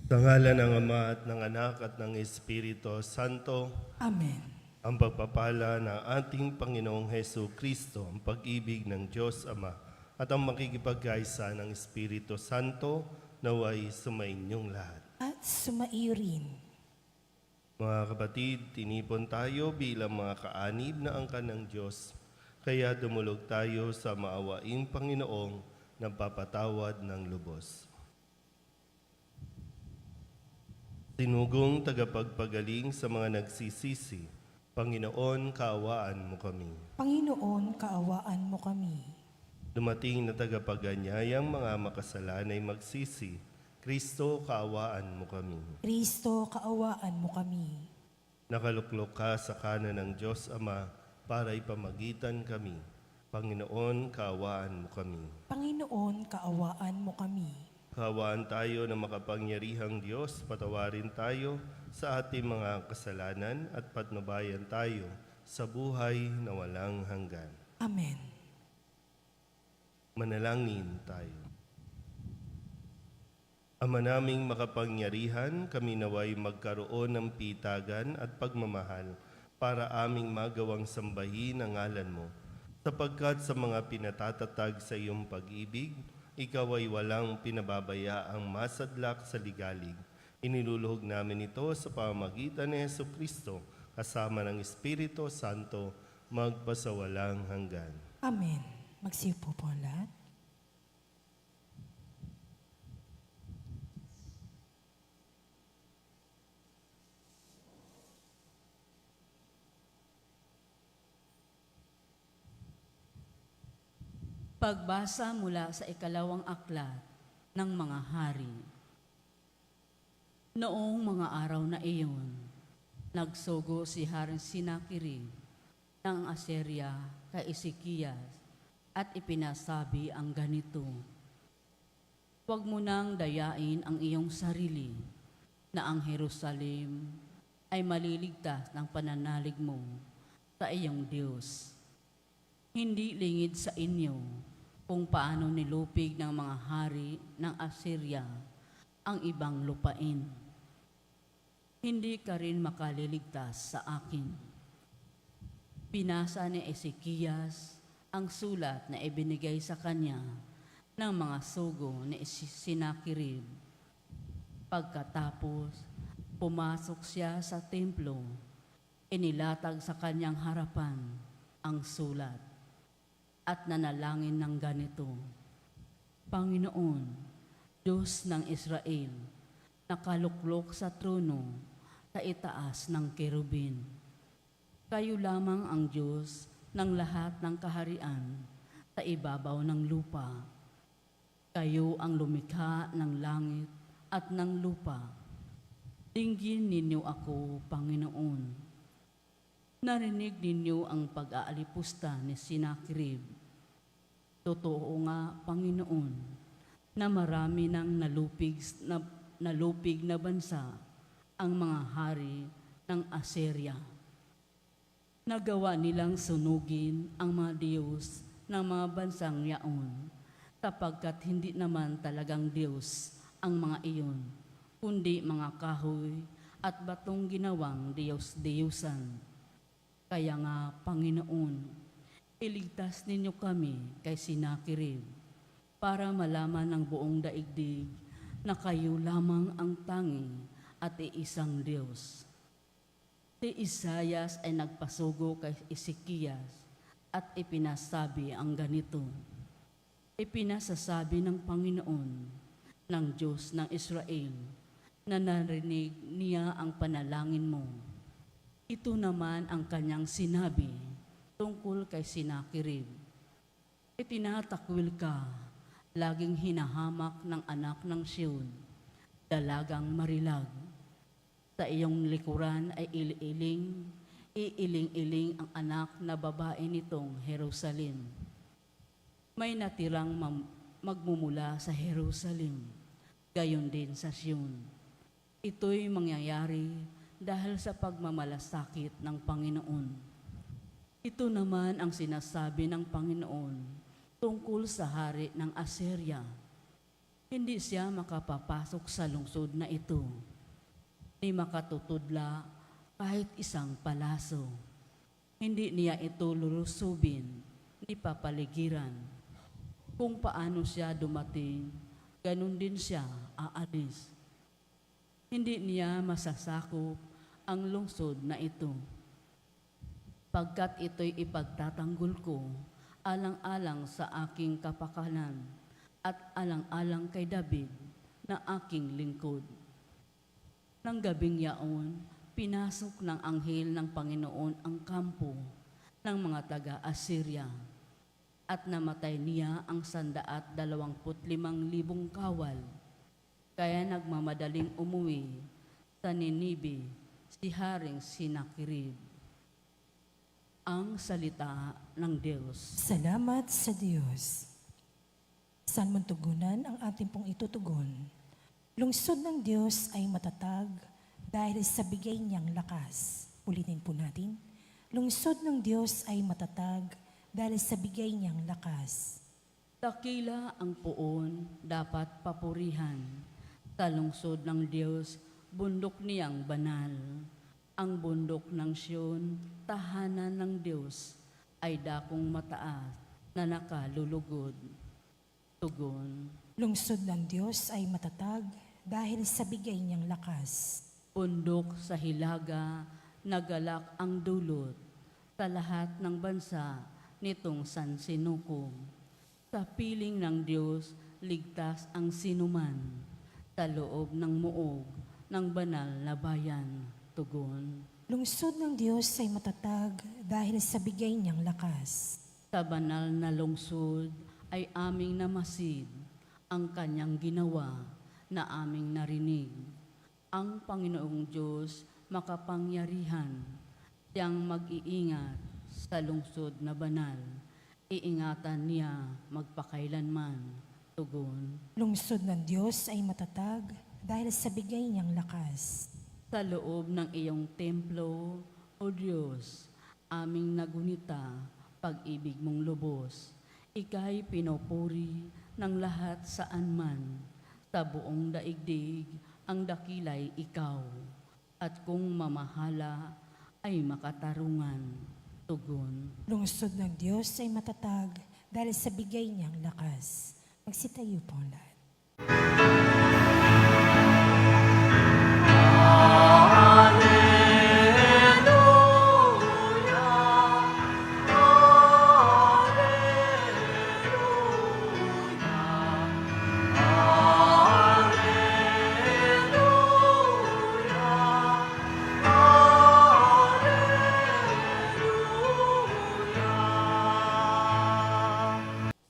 Sa ngalan ng Ama at ng Anak at ng Espiritu Santo, Amen. ang pagpapala ng ating Panginoong Hesu Kristo, ang pag-ibig ng Diyos Ama, at ang makikipagkaisa ng Espiritu Santo naway sumainyong lahat. At sumaiyo rin. Mga kapatid, tinipon tayo bilang mga kaanib na angkan ng Diyos, kaya dumulog tayo sa maawaing Panginoong nagpapatawad ng lubos. Tinugong tagapagpagaling sa mga nagsisisi, Panginoon, kaawaan mo kami. Panginoon, kaawaan mo kami. Dumating na tagapaganyayang mga makasalanay magsisi, Kristo, kaawaan mo kami. Kristo, kaawaan mo kami. Nakaluklok ka sa kanan ng Diyos Ama para ipamagitan kami. Panginoon, kaawaan mo kami. Panginoon, kaawaan mo kami. Kaawaan tayo ng makapangyarihang Diyos, patawarin tayo sa ating mga kasalanan at patnubayan tayo sa buhay na walang hanggan. Amen. Manalangin tayo. Ama naming makapangyarihan, kami naway magkaroon ng pitagan at pagmamahal para aming magawang sambahin ang ngalan mo, sapagkat sa mga pinatatatag sa iyong pag-ibig, ikaw ay walang pinababayaang masadlak sa ligalig. Iniluluhog namin ito sa pamamagitan ni Hesu Kristo, kasama ng Espiritu Santo, magpasawalang hanggan. Amen. Magsiupo po ang lahat. Pagbasa mula sa ikalawang aklat ng mga hari. Noong mga araw na iyon, nagsugo si Haring Senakherib ng Assyria kay Ezekias at ipinasabi ang ganito: Huwag mo nang dayain ang iyong sarili na ang Jerusalem ay maliligtas ng pananalig mo sa iyong Diyos. Hindi lingid sa inyo kung paano nilupig ng mga hari ng Assyria ang ibang lupain. Hindi ka rin makaliligtas sa akin. Pinasa ni Ezekias ang sulat na ibinigay sa kanya ng mga sugo ni Senakherib. Pagkatapos, pumasok siya sa templo, inilatag sa kanyang harapan ang sulat at nanalangin ng ganito: Panginoon, Diyos ng Israel, nakaluklok sa trono sa itaas ng kerubin. Kayo lamang ang Diyos ng lahat ng kaharian sa ibabaw ng lupa. Kayo ang lumikha ng langit at ng lupa. Dinggin ninyo ako, Panginoon. Narinig ninyo ang pag-aalipusta ni Senakherib. Totoo nga, Panginoon, na marami ng nalupig na bansa ang mga hari ng Assyria. Nagawa nilang sunugin ang mga Diyos ng mga bansang yaon, sapagkat hindi naman talagang Diyos ang mga iyon, kundi mga kahoy at batong ginawang Diyos-Diyusan. Kaya nga, Panginoon, iligtas ninyo kami kay Senakherib para malaman ng buong daigdig na kayo lamang ang tangi at iisang Diyos. Si Isaias ay nagpasugo kay Ezekias at ipinasabi ang ganito: Ipinasasabi ng Panginoon, ng Diyos ng Israel, na narinig niya ang panalangin mo. Ito naman ang kanyang sinabi tungkol kay Senakherib: Itinatakwil ka, laging hinahamak ng anak ng Sion, dalagang marilag. Sa iyong likuran ay iiling-iling ang anak na babae nitong Jerusalem. May natirang magmumula sa Jerusalem, gayon din sa Sion. Ito'y mangyayari dahil sa pagmamalasakit ng Panginoon. Ito naman ang sinasabi ng Panginoon tungkol sa hari ng Assyria: Hindi siya makapapasok sa lungsod na ito, ni makatutudla kahit isang palaso. Hindi niya ito lulusubin, ni papaligiran. Kung paano siya dumating, ganun din siya aalis. Hindi niya masasakop ang lungsod na ito. Pagkat ito'y ipagtatanggol ko, alang-alang sa aking kapakanan at alang-alang kay David na aking lingkod. Nang gabing yaon, pinasok ng anghel ng Panginoon ang kampo ng mga taga-Assyria at namatay niya ang 125,000 kawal. Kaya nagmamadaling umuwi sa Ninibe si Haring Sinakerib. Ang salita ng Diyos. Salamat sa Diyos. Saan mong tugunan ang ating pong itutugon? Lungsod ng Diyos ay matatag dahil sa bigay niyang lakas. Ulitin po natin. Lungsod ng Diyos ay matatag dahil sa bigay niyang lakas. Dakila ang puon, dapat papurihan. Sa lungsod ng Diyos, bundok niyang banal. Ang bundok ng Siyon, tahanan ng Diyos, ay dakong mataas na nakalulugod. Tugon. Lungsod ng Diyos ay matatag dahil sa bigay niyang lakas. Bundok sa hilaga, nagalak ang dulot. Sa lahat ng bansa, nitong sansinukom. Sa piling ng Diyos, ligtas ang sinuman. Sa loob ng muog ng banal na bayan. Tugon. Lungsod ng Diyos ay matatag dahil sa bigay niyang lakas. Sa banal na lungsod ay aming namasid ang kanyang ginawa na aming narinig. Ang Panginoong Diyos makapangyarihan, siyang mag-iingat sa lungsod na banal. Iingatan niya magpakailanman. Tugon. Lungsod ng Diyos ay matatag dahil sa bigay niyang lakas. Sa loob ng iyong templo, O Diyos, aming nagunita, pag-ibig mong lubos. Ika'y pinupuri ng lahat saan man. Sa buong daigdig, ang dakilay ikaw. At kung mamahala, ay makatarungan. Tugon. Lungsod ng Diyos ay matatag dahil sa bigay niyang lakas. Magsitayo po lahat.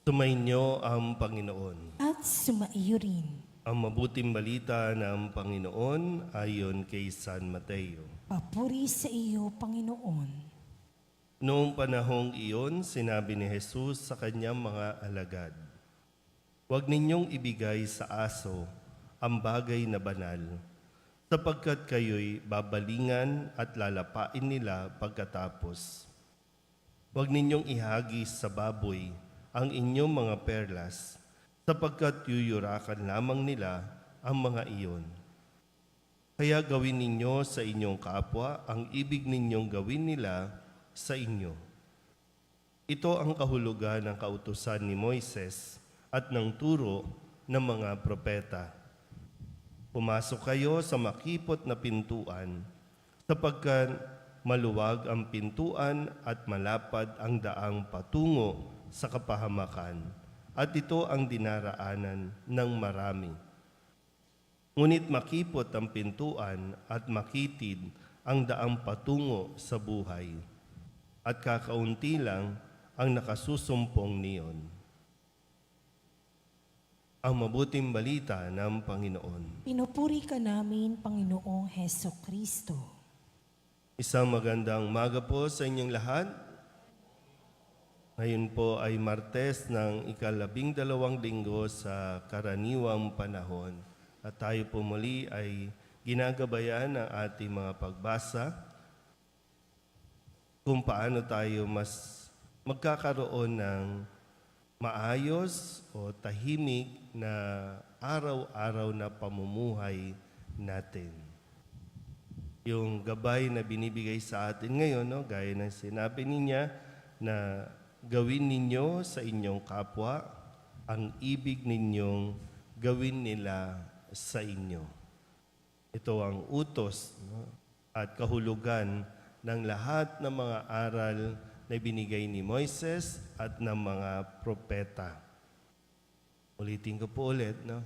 Sumainyo ang Panginoon. At sumaiyo rin. Ang mabuting balita ng Panginoon ayon kay San Mateo. Papuri sa iyo, Panginoon. Noong panahong iyon, sinabi ni Jesus sa kanyang mga alagad, "Huwag ninyong ibigay sa aso ang bagay na banal, sapagkat kayo'y babalingan at lalapain nila pagkatapos. Huwag ninyong ihagis sa baboy ang inyong mga perlas, sapagkat yuyurakan lamang nila ang mga iyon. Kaya gawin ninyo sa inyong kapwa ang ibig ninyong gawin nila sa inyo. Ito ang kahulugan ng kautusan ni Moises at ng turo ng mga propeta. Pumasok kayo sa makipot na pintuan, sapagkat maluwag ang pintuan at malapad ang daang patungo sa kapahamakan, at ito ang dinaraanan ng marami. Ngunit makipot ang pintuan at makitid ang daang patungo sa buhay, at kakaunti lang ang nakasusumpong niyon." Ang mabuting balita ng Panginoon. Pinupuri ka namin, Panginoong Heso Kristo. Isang magandang umaga po sa inyong lahat. Ngayon po ay Martes ng ika-12 linggo sa karaniwang panahon. At tayo po muli ay ginagabayan ng ating mga pagbasa kung paano tayo mas magkakaroon ng maayos o tahimik na araw-araw na pamumuhay natin. Yung gabay na binibigay sa atin ngayon, no, gaya ng sinabi niya, na gawin ninyo sa inyong kapwa ang ibig ninyong gawin nila sa inyo. Ito ang utos, no, at kahulugan ng lahat ng mga aral na binigay ni Moises at ng mga propeta. Ulitin ko po ulit, no?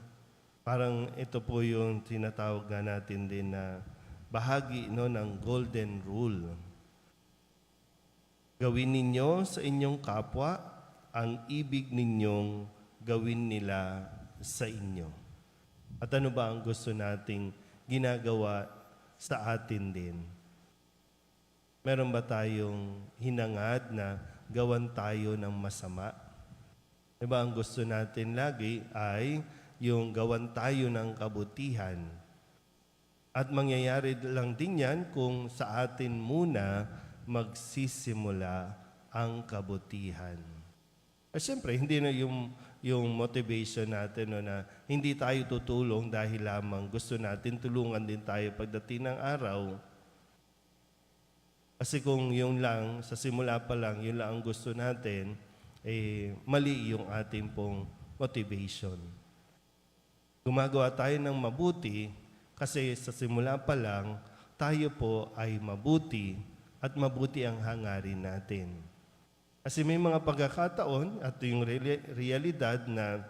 Parang ito po yung tinatawag na natin din na bahagi, no, ng golden rule. Gawin ninyo sa inyong kapwa ang ibig ninyong gawin nila sa inyo. At ano ba ang gusto nating ginagawa sa atin din? Meron ba tayong hinangad na gawan tayo ng masama? Diba ang gusto natin lagi ay yung gawan tayo ng kabutihan. At mangyayari lang din yan kung sa atin muna magsisimula ang kabutihan. At syempre, hindi na yung motivation natin, no, na hindi tayo tutulong dahil lamang gusto natin tulungan din tayo pagdating ng araw. Kasi kung yun lang, sa simula pa lang, yun lang ang gusto natin, mali yung ating pong motivation. Gumagawa tayo ng mabuti kasi sa simula pa lang, tayo po ay mabuti at mabuti ang hangarin natin. Kasi may mga pagkakataon at yung realidad na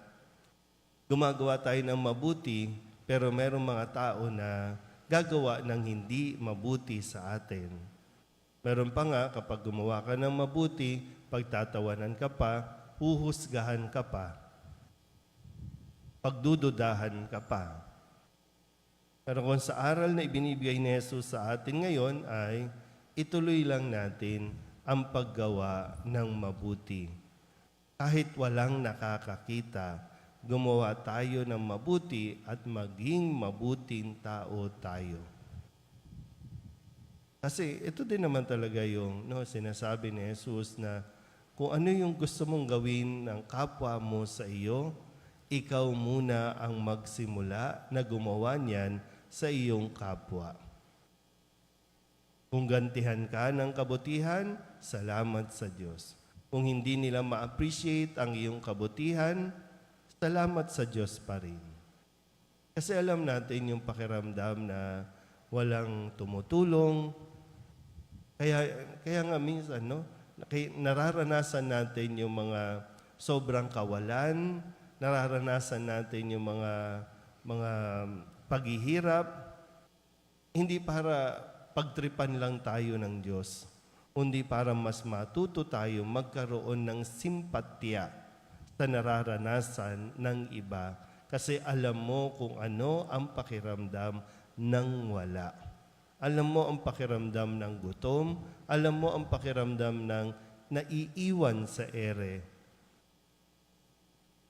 gumagawa tayo ng mabuti pero merong mga tao na gagawa ng hindi mabuti sa atin. Meron pa nga, kapag gumawa ka ng mabuti, pagtatawanan ka pa, huhusgahan ka pa, pagdududahan ka pa. Pero kung sa aral na ibinibigay ni Jesus sa atin ngayon ay ituloy lang natin ang paggawa ng mabuti. Kahit walang nakakakita, gumawa tayo ng mabuti at maging mabuting tao tayo. Kasi ito din naman talaga yung sinasabi ni Jesus na kung ano yung gusto mong gawin ng kapwa mo sa iyo, ikaw muna ang magsimula na gumawa niyan sa iyong kapwa. Kung gantihan ka ng kabutihan, salamat sa Diyos. Kung hindi nila ma-appreciate ang iyong kabutihan, salamat sa Diyos pa rin. Kasi alam natin yung pakiramdam na walang tumutulong. Kaya nga minsan, nararanasan natin yung mga sobrang kawalan, nararanasan natin yung mga paghihirap, hindi para pagtripan lang tayo ng Diyos, kundi para mas matuto tayo magkaroon ng simpatya sa nararanasan ng iba. Kasi alam mo kung ano ang pakiramdam ng wala. Alam mo ang pakiramdam ng gutom, alam mo ang pakiramdam ng naiiwan sa ere.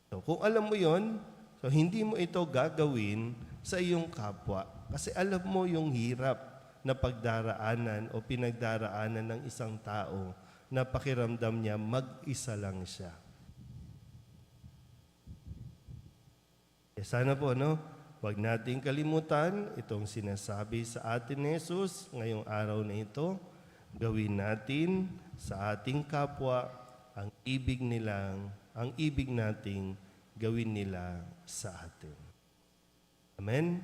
So, kung alam mo yon, so hindi mo ito gagawin sa iyong kapwa. Kasi alam mo yung hirap na pagdaraanan o pinagdaraanan ng isang tao na pakiramdam niya mag-isa lang siya. Sana po, huwag nating kalimutan itong sinasabi sa atin ni Jesus ngayong araw na ito. Gawin natin sa ating kapwa ang ibig nating gawin nila sa atin. Amen?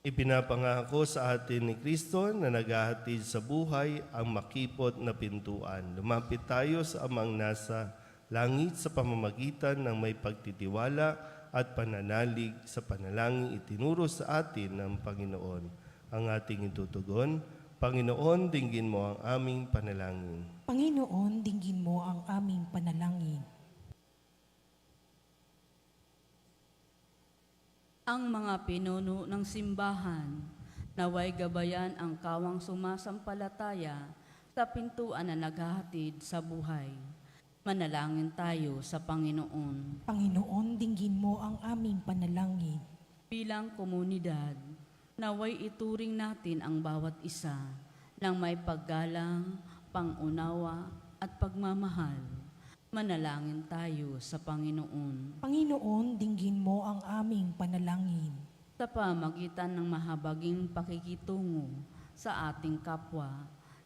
Ipinapangako sa atin ni Kristo na naghahatid sa buhay ang makipot na pintuan. Lumapit tayo sa Amang nasa langit sa pamamagitan ng may pagtitiwala at pananalig sa panalangin itinuro sa atin ng Panginoon. Ang ating itutugon, Panginoon, dinggin mo ang aming panalangin. Panginoon, dinggin mo ang aming panalangin. Ang mga pinuno ng simbahan, naway gabayan ang kawang sumasampalataya sa pintuan na naghahatid sa buhay. Manalangin tayo sa Panginoon. Panginoon, dinggin mo ang aming panalangin. Bilang komunidad, naway ituring natin ang bawat isa ng may paggalang, pangunawa at pagmamahal. Manalangin tayo sa Panginoon. Panginoon, dinggin mo ang aming panalangin. Sa pamagitan ng mahabaging pakikitungo sa ating kapwa,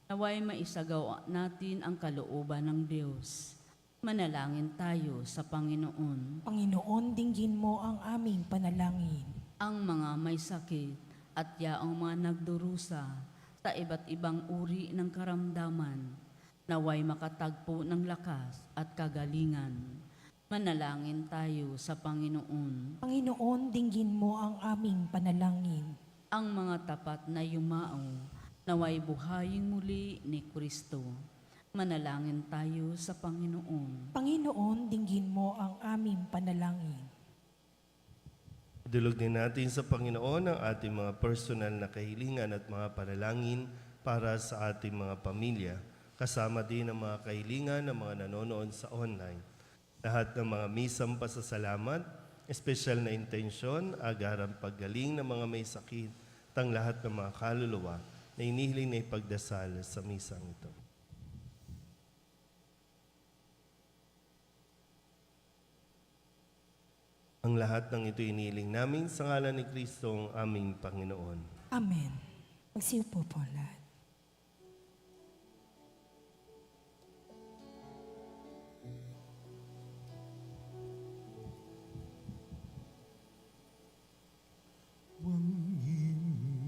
naway maisagawa natin ang kalooban ng Diyos. Manalangin tayo sa Panginoon. Panginoon, dinggin mo ang aming panalangin. Ang mga may sakit at yaong mga nagdurusa sa iba't ibang uri ng karamdaman, naway makatagpo ng lakas at kagalingan. Manalangin tayo sa Panginoon. Panginoon, dinggin mo ang aming panalangin. Ang mga tapat na yumao, naway buhayin muli ni Kristo. Manalangin tayo sa Panginoon. Panginoon, dinggin mo ang aming panalangin. Idulog din natin sa Panginoon ang ating mga personal na kahilingan at mga panalangin para sa ating mga pamilya. Kasama din ang mga kahilingan ng mga nanonood sa online. Lahat ng mga misang pasasalamat, espesyal na intensyon, agarang paggaling ng mga may sakit, at ang lahat ng mga kaluluwa na inihiling na ipagdasal sa misang ito. Ang lahat ng ito inihiling namin sa ngalan ni Kristo ang aming Panginoon. Amen. Magsiupo po lahat.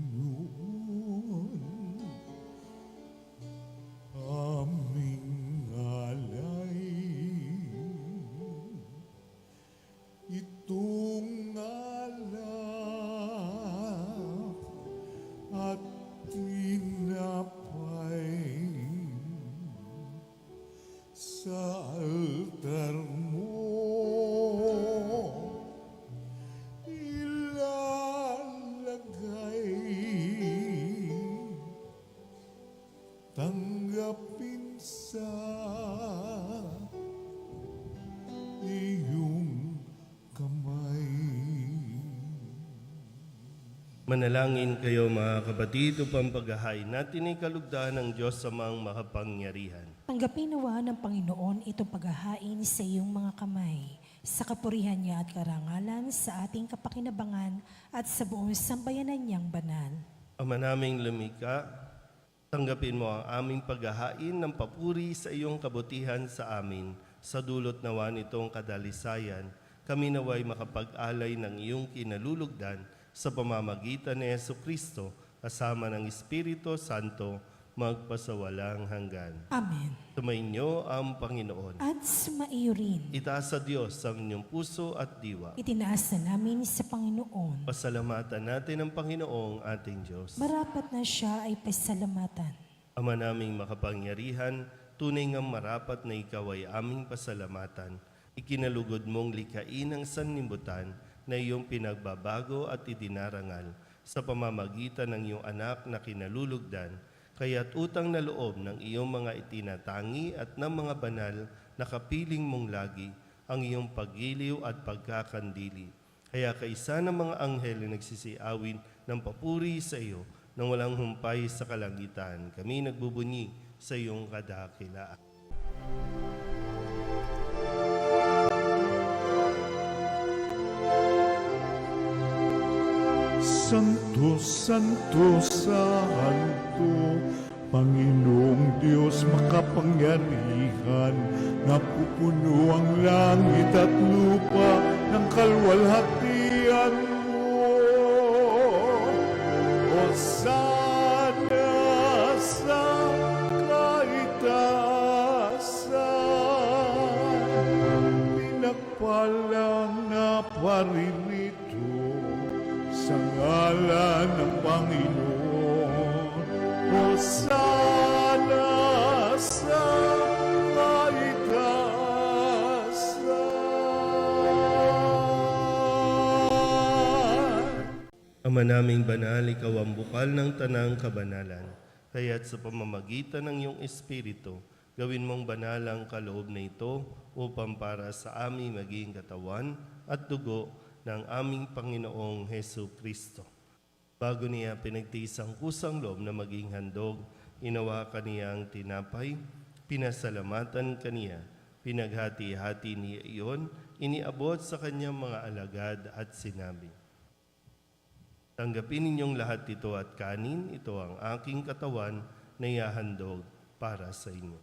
Panginoon, aming alay, itong alap at tinapay sa altar mo. Ilalagay, tanggapin sa iyong kamay. Manalangin kayo mga kapatid upang paghahain natin ay kalugdan ng Diyos sa mga makapangyarihan. Tanggapin nawa ng Panginoon itong paghahain sa iyong mga kamay, sa kapurihan niya at karangalan, sa ating kapakinabangan at sa buong sambayanan niyang banal. Ama naming lumika, tanggapin mo ang aming paghahain ng papuri sa iyong kabutihan sa amin. Sa dulot nawa nitong kadalisayan, kami naway makapag-alay ng iyong kinalulugdan sa pamamagitan ni Jesucristo, kasama ng Espiritu Santo, magpasawalang hanggan. Amen. Sumainyo ang Panginoon. At sumaiyo rin, Itaas sa Diyos ang inyong puso at diwa. itinaas na namin sa Panginoon. Pasalamatan natin ang Panginoong ating Diyos. Marapat na siya ay pasalamatan. Ama naming makapangyarihan, tunay ngang marapat na ikaw ay aming pasalamatan. Ikinalugod mong likain ang sanlibutan na iyong pinagbabago at idinarangal sa pamamagitan ng iyong anak na kinalulugdan, kaya't utang na loob ng iyong mga itinatangi at ng mga banal na kapiling mong lagi ang iyong paggiliw at pagkakandili. Kaya kaisa ng mga anghel na nagsisiawin ng papuri sa iyo nang walang humpay sa kalangitan, kami nagbubunyi sa iyong kadakilaan. Santo, Santo, Santo, Panginoong Diyos makapangyarihan, napupuno ang langit at lupa ng kalwalhatian mo. Hosana sa kaitaasan, pinagpalang na paririto sa ngalan ng Panginoon. Hosana sa kaitaasan. Ama naming banal, ikaw ang bukal ng tanang kabanalan. Kaya't sa pamamagitan ng iyong Espiritu, gawin mong banal ang kaloob na ito upang para sa aming maging katawan at dugo ng aming Panginoong Hesu Kristo. Bago niya pinagtiis ang kusang loob na maging handog, inawakan niya ang tinapay, Pinasalamatan kaniya, pinaghati-hati niya iyon, iniabot sa kanyang mga alagad at sinabi, tanggapin ninyong lahat ito at kanin, ito ang aking katawan na ihahandog para sa inyo.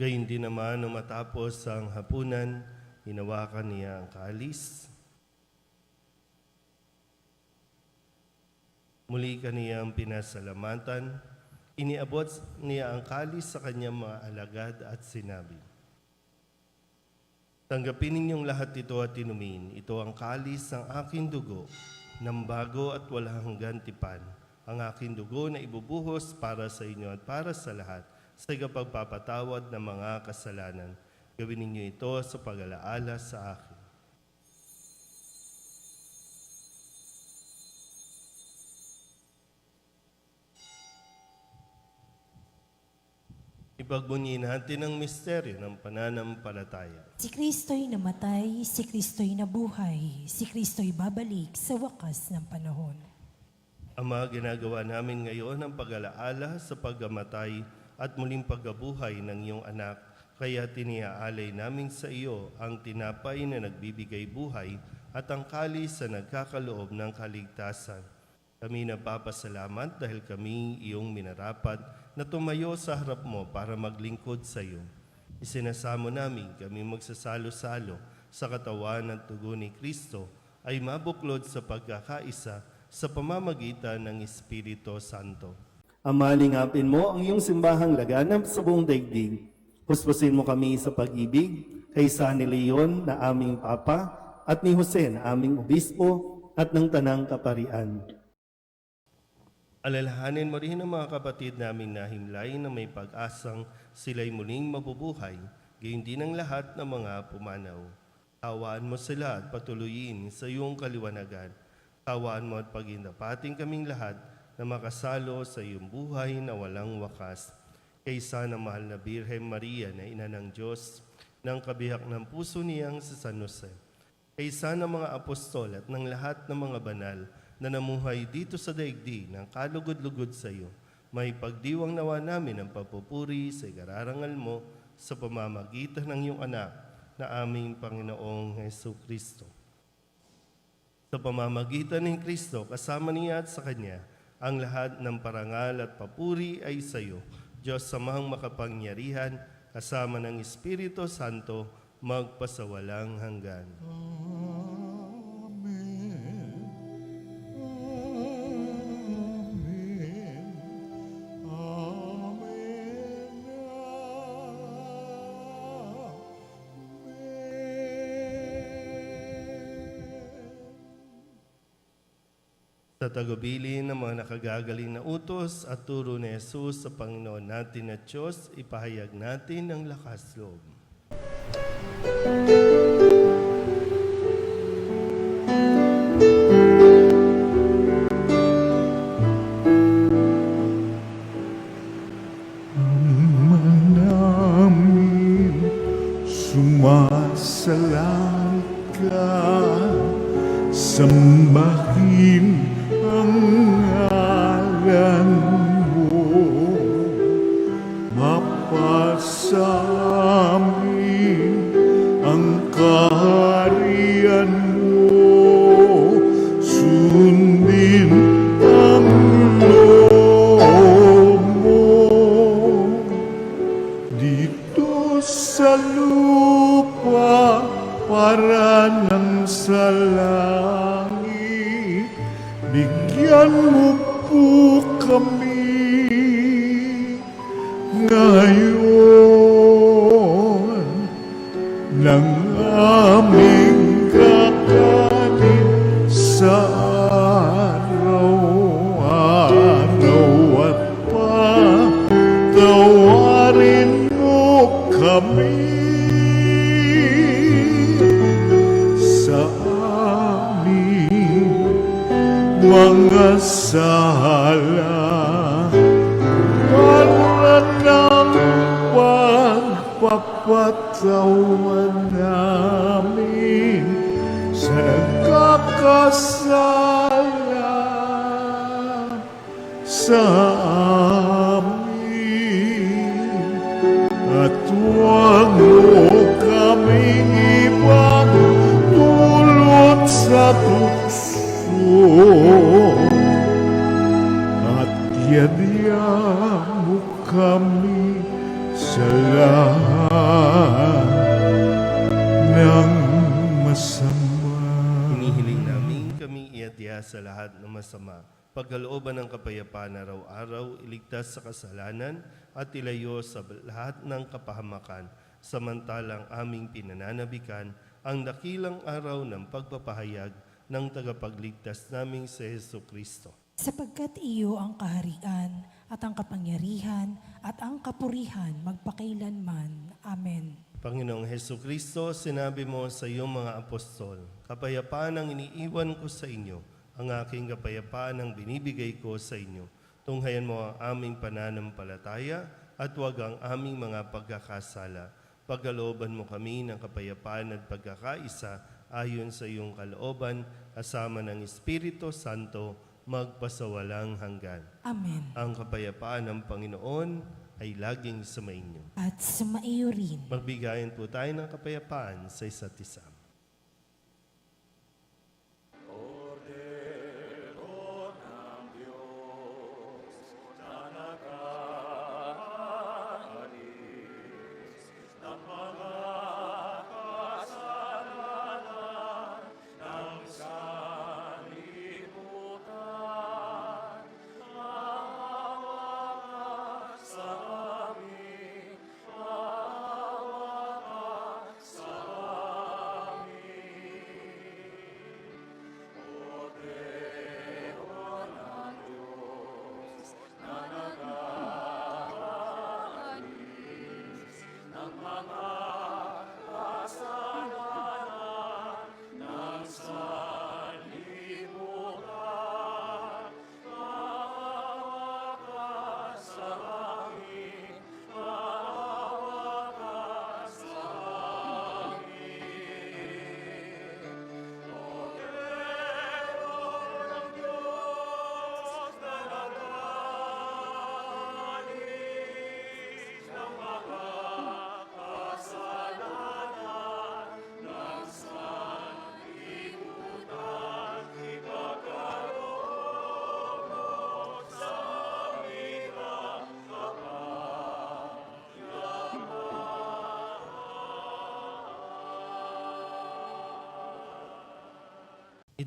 Gayun din naman nung matapos ang hapunan, hinawakan niya ang kalis. Muli kaniyang pinasalamatan, iniabot niya ang kalis sa kanyang mga alagad at sinabi, tanggapin ninyong lahat ito at inumin, ito ang kalis ng aking dugo, ng bago at walang gantipan, ang aking dugo na ibubuhos para sa inyo at para sa lahat, sa ikapagpapatawad ng mga kasalanan. Gawin ninyo ito sa pag-alaala sa akin. Ipagbunyi natin ang misteryo ng pananampalataya. Si Kristo'y namatay, si Kristo'y nabuhay, si Kristo'y babalik sa wakas ng panahon. Ama, ginagawa namin ngayon ang pag-alaala sa pagkamatay at muling pagkabuhay ng iyong anak, kaya tiniaalay namin sa iyo ang tinapay na nagbibigay buhay at ang kalis na nagkakaloob ng kaligtasan. Kami napapasalamat dahil kami iyong minarapat na tumayo sa harap mo para maglingkod sa iyo. Isinasamo namin kami magsasalo-salo sa katawan at dugo ni Kristo ay mabuklod sa pagkakaisa sa pamamagitan ng Espiritu Santo. Ama, lingapin mo ang iyong simbahang laganap sa buong daigdig. Puspusin mo kami sa pag-ibig kay San Leon na aming Papa at ni Jose na aming Obispo at ng Tanang Kaparian. Alalahanin mo rin ang mga kapatid naming nahimlay na may pag-asang sila'y muling mabubuhay, gayon din ang lahat ng mga pumanaw. Tawaan mo sila at patuloyin sa iyong kaliwanagan. Tawaan mo at pagindapating kaming lahat na makasalo sa iyong buhay na walang wakas. Kaysa ng mahal na Birhen Maria na ina ng Diyos, ng kabihak ng puso niyang si San Jose. Kaysa ng mga apostol at ng lahat ng mga banal na namuhay dito sa daigdig ng kalugod-lugod sa iyo, may pagdiwang nawa namin ang papupuri sa ikararangal mo sa pamamagitan ng iyong anak na aming Panginoong Jesucristo. Sa pamamagitan ng Kristo, kasama niya at sa Kanya, ang lahat ng parangal at papuri ay sa iyo, Diyos Samang makapangyarihan, kasama ng Espiritu Santo, magpasawalang hanggan. Amen. Amen. Amen. Sa tagubilin ng mga nakagagaling na utos at turo ni Jesus sa Panginoon natin at Diyos, ipahayag natin ang lakas loob. Namin sumasalang ka, sambahin ang ngalan mo, mapasa amin ang kaharian mo, sundin ang loob mo dito sa lupa para ng sa langit. Bigyan mo po kami ngayon ng aming kakanin sa araw-araw at patawarin mo kami sa aming mga sala para ng pagpapatawad asawa namin sa nagkakasala sa amin. At huwag mo kaming ibang dulot sa tukso, at yadya mo kami sa lahat ng masama. Hinihiling namin kaming iadya sa lahat ng masama. Pagkalooban ng kapayapaan araw-araw, iligtas sa kasalanan at ilayo sa lahat ng kapahamakan, samantalang aming pinananabikan ang dakilang araw ng pagpapahayag ng tagapagligtas naming si Jesucristo. Sapagkat iyo ang kaharian at ang kapangyarihan at ang kapurihan magpakailanman. Amen. Panginoong Jesucristo, sinabi mo sa iyong mga apostol, kapayapaan ang iniiwan ko sa inyo, ang aking kapayapaan ang binibigay ko sa inyo. Tunghayan mo ang aming pananampalataya at huwag ang aming mga pagkakasala. Pagkalooban mo kami ng kapayapaan at pagkakaisa ayon sa iyong kalooban, kasama ng Espiritu Santo, magpasawalang hanggan. Amen. Ang kapayapaan ng Panginoon ay laging sumainyo. At sumaiyo rin. Magbigayan po tayo ng kapayapaan sa isa't isa.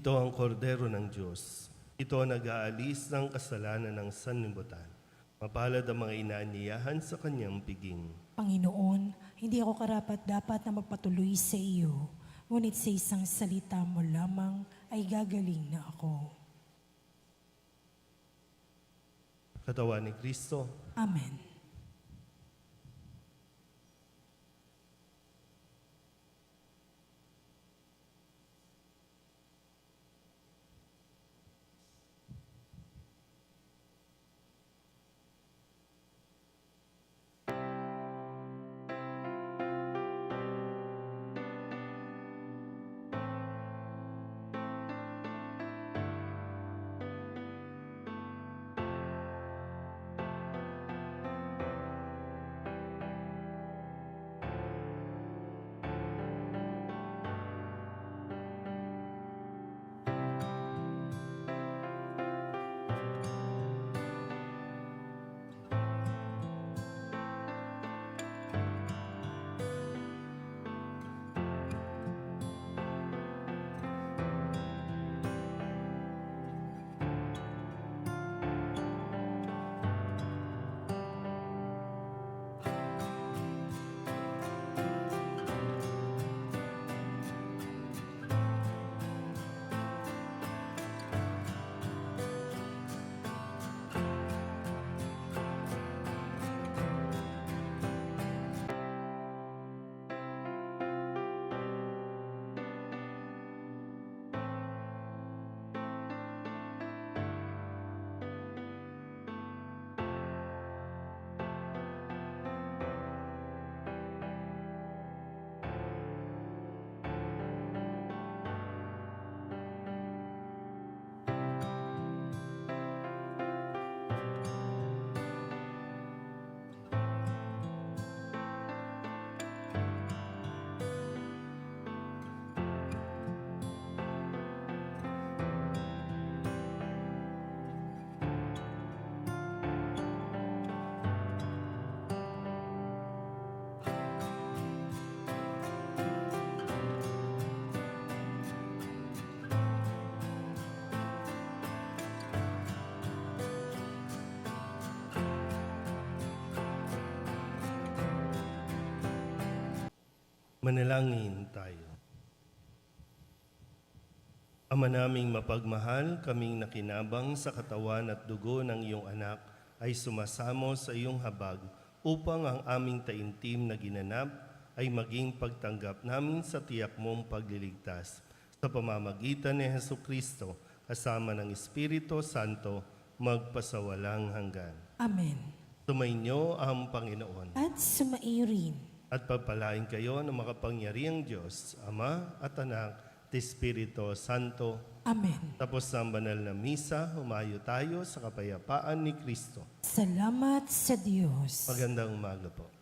Ito ang kordero ng Diyos. Ito ang nag-aalis ng kasalanan ng sanlibutan. Mapalad ang mga inaanyayahan sa kanyang piging. Panginoon, hindi ako karapat-dapat na magpatuloy sa iyo, ngunit sa isang salita mo lamang ay gagaling na ako. Katawan ni Kristo, Amen. Manalangin tayo. Ama naming mapagmahal, kaming nakinabang sa katawan at dugo ng iyong anak ay sumasamo sa iyong habag upang ang aming taimtim na ginanap ay maging pagtanggap namin sa tiyak mong pagliligtas. Sa pamamagitan ni Hesukristo, kasama ng Espiritu Santo, magpasawalang hanggan. Amen. Sumainyo ang Panginoon. At sumairin. At pagpalain kayo ng makapangyarihang Diyos, Ama at Anak, at Espiritu Santo. Amen. Tapos ang banal na misa, humayo tayo sa kapayapaan ni Kristo. Salamat sa Diyos. Magandang umaga po.